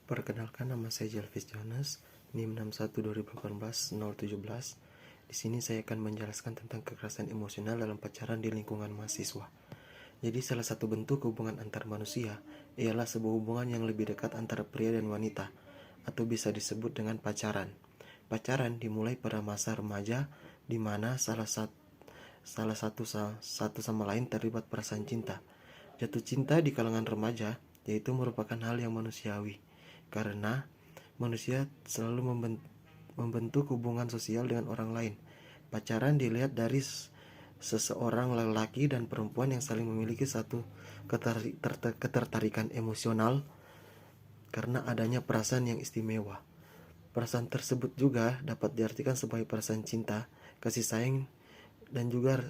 Perkenalkan, nama saya Jelvis Jonas, NIM 61 2018 017. Di sini saya akan menjelaskan tentang kekerasan emosional dalam pacaran di lingkungan mahasiswa. Jadi salah satu bentuk hubungan antar manusia ialah sebuah hubungan yang lebih dekat antara pria dan wanita, atau bisa disebut dengan pacaran. Pacaran dimulai pada masa remaja, di mana salah satu sama lain terlibat perasaan cinta. Jatuh cinta di kalangan remaja yaitu merupakan hal yang manusiawi, karena manusia selalu membentuk hubungan sosial dengan orang lain. Pacaran dilihat dari seseorang lelaki dan perempuan yang saling memiliki satu ketertarikan emosional karena adanya perasaan yang istimewa. Perasaan tersebut juga dapat diartikan sebagai perasaan cinta, kasih sayang, dan juga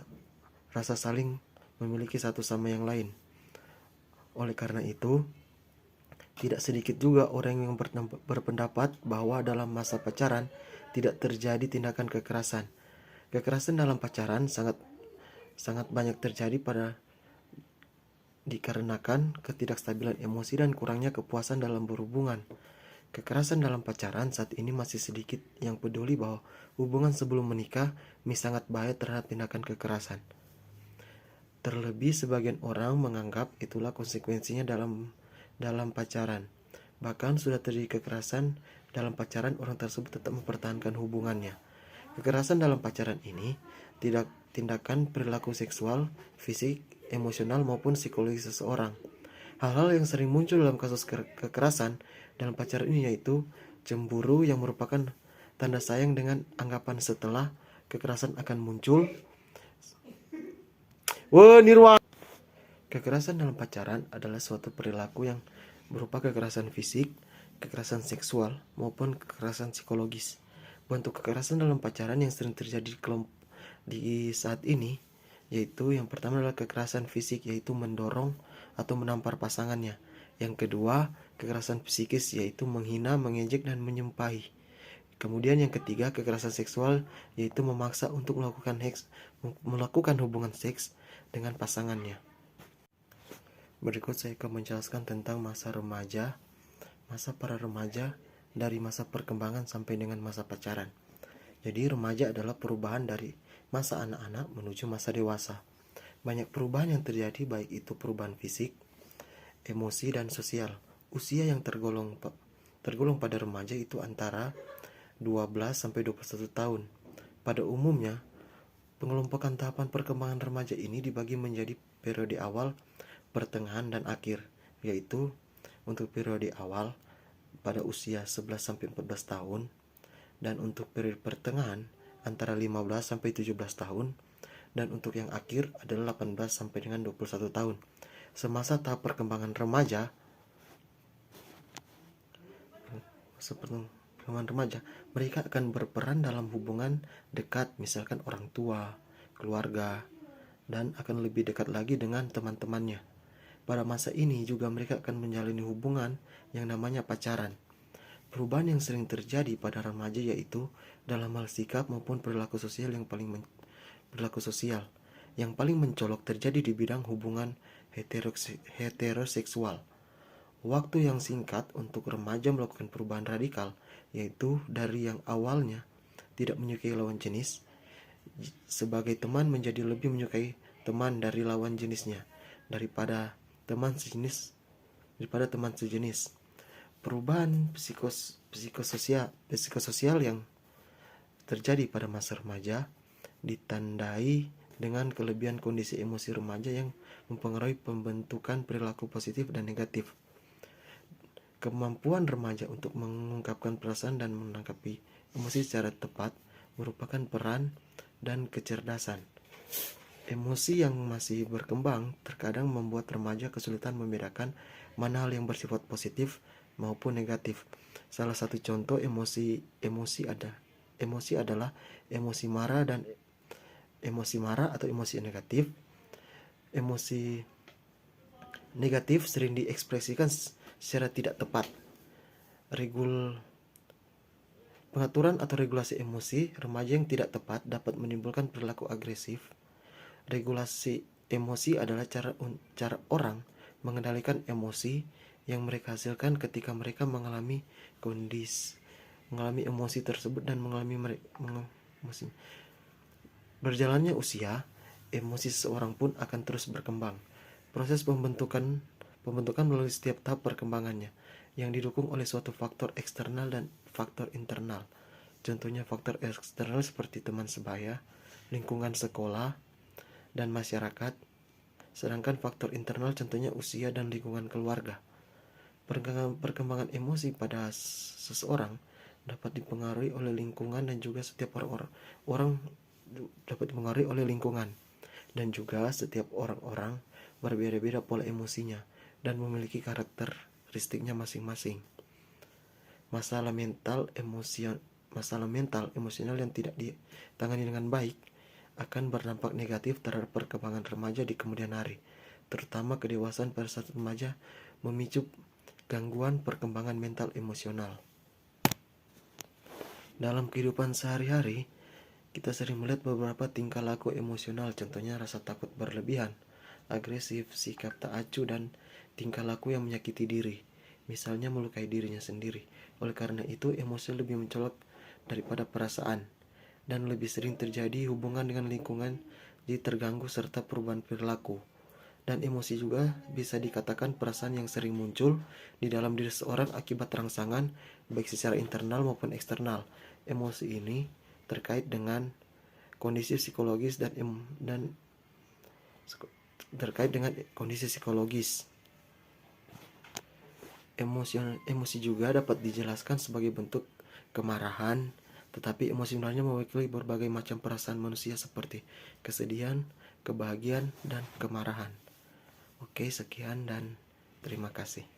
rasa saling memiliki satu sama yang lain. Oleh karena itu, tidak sedikit juga orang yang berpendapat bahwa dalam masa pacaran tidak terjadi tindakan kekerasan. Kekerasan dalam pacaran sangat banyak terjadi dikarenakan ketidakstabilan emosi dan kurangnya kepuasan dalam berhubungan. Kekerasan dalam pacaran saat ini masih sedikit yang peduli bahwa hubungan sebelum menikah sangat bahaya terhadap tindakan kekerasan. Terlebih sebagian orang menganggap itulah konsekuensinya dalam pacaran. Bahkan sudah terjadi kekerasan dalam pacaran, orang tersebut tetap mempertahankan hubungannya. Kekerasan dalam pacaran ini tidak tindakan perilaku seksual, fisik, emosional maupun psikologis seseorang. Hal-hal yang sering muncul dalam kasus kekerasan dalam pacaran ini yaitu cemburu yang merupakan tanda sayang dengan anggapan setelah kekerasan akan muncul. Kekerasan dalam pacaran adalah suatu perilaku yang berupa kekerasan fisik, kekerasan seksual, maupun kekerasan psikologis. Bentuk kekerasan dalam pacaran yang sering terjadi di saat ini yaitu yang pertama adalah kekerasan fisik, yaitu mendorong atau menampar pasangannya. Yang kedua, kekerasan psikis, yaitu menghina, mengejek, dan menyumpahi. Kemudian yang ketiga, kekerasan seksual, yaitu memaksa untuk melakukan hubungan seks dengan pasangannya. Berikut saya akan menjelaskan tentang masa remaja, masa para remaja dari masa perkembangan sampai dengan masa pacaran. Jadi remaja adalah perubahan dari masa anak-anak menuju masa dewasa. Banyak perubahan yang terjadi, baik itu perubahan fisik, emosi, dan sosial. Usia yang tergolong pada remaja itu antara 12 sampai 21 tahun. Pada umumnya, pengelompokan tahapan perkembangan remaja ini dibagi menjadi periode awal, pertengahan, dan akhir, yaitu untuk periode awal pada usia 11 sampai 14 tahun, dan untuk periode pertengahan antara 15 sampai 17 tahun, dan untuk yang akhir adalah 18 sampai dengan 21 tahun. Semasa tahap perkembangan remaja, mereka akan berperan dalam hubungan dekat, misalkan orang tua, keluarga, dan akan lebih dekat lagi dengan teman-temannya. Pada masa ini juga mereka akan menjalani hubungan yang namanya pacaran. Perubahan yang sering terjadi pada remaja yaitu dalam hal sikap maupun perilaku sosial yang paling mencolok terjadi di bidang hubungan heteroseksual. Waktu yang singkat untuk remaja melakukan perubahan radikal, yaitu dari yang awalnya tidak menyukai lawan jenis sebagai teman menjadi lebih menyukai teman dari lawan jenisnya daripada teman sejenis. Perubahan psikososial yang terjadi pada masa remaja ditandai dengan kelebihan kondisi emosi remaja yang mempengaruhi pembentukan perilaku positif dan negatif. Kemampuan remaja untuk mengungkapkan perasaan dan menanggapi emosi secara tepat merupakan peran dan kecerdasan. Emosi yang masih berkembang terkadang membuat remaja kesulitan membedakan mana hal yang bersifat positif maupun negatif. Salah satu contoh emosi adalah emosi marah atau emosi negatif. Emosi negatif sering diekspresikan secara tidak tepat. Pengaturan atau regulasi emosi remaja yang tidak tepat dapat menimbulkan perilaku agresif. Regulasi emosi adalah cara orang mengendalikan emosi yang mereka hasilkan ketika mereka mengalami emosi tersebut dan berjalannya usia, emosi seseorang pun akan terus berkembang. Proses pembentukan melalui setiap tahap perkembangannya yang didukung oleh suatu faktor eksternal dan faktor internal. Contohnya faktor eksternal seperti teman sebaya, lingkungan sekolah, dan masyarakat. Sedangkan faktor internal contohnya usia dan lingkungan keluarga. Perkembangan emosi pada seseorang dapat dipengaruhi oleh lingkungan dan juga setiap orang dapat dipengaruhi oleh lingkungan, dan juga setiap orang berbeda-beda pola emosinya dan memiliki karakteristiknya masing-masing. Masalah mental emosional yang tidak ditangani dengan baik akan berdampak negatif terhadap perkembangan remaja di kemudian hari, terutama kedewasaan pada saat remaja memicu gangguan perkembangan mental emosional. Dalam kehidupan sehari-hari, kita sering melihat beberapa tingkah laku emosional, contohnya rasa takut berlebihan, agresif, sikap tak acuh, dan tingkah laku yang menyakiti diri, misalnya melukai dirinya sendiri. Oleh karena itu, emosi lebih mencolok daripada perasaan, dan lebih sering terjadi hubungan dengan lingkungan jadi terganggu serta perubahan perilaku. Dan emosi juga bisa dikatakan perasaan yang sering muncul di dalam diri seseorang akibat rangsangan, baik secara internal maupun eksternal. Emosi ini terkait dengan kondisi psikologis Emosi juga dapat dijelaskan sebagai bentuk kemarahan, tetapi emosi sebenarnya mewakili berbagai macam perasaan manusia seperti kesedihan, kebahagiaan, dan kemarahan. Oke, sekian dan terima kasih.